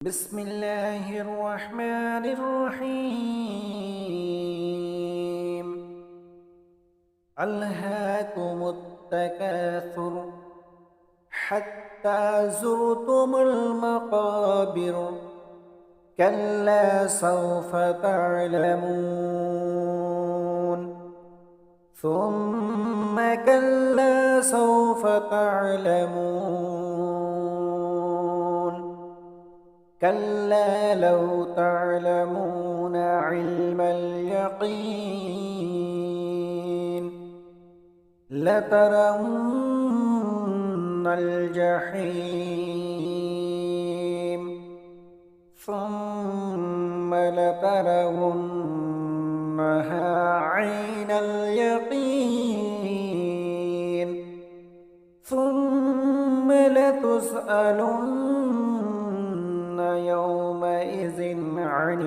بسم الله الرحمن الرحيم. ألهاكم التكاثر حتى زرتم المقابر. كلا سوف تعلمون ثم كلا سوف تعلمون. كلا لو تعلمون علم اليقين لترون الجحيم ثم لترونها عين اليقين ثم لتسألن يومئذ عن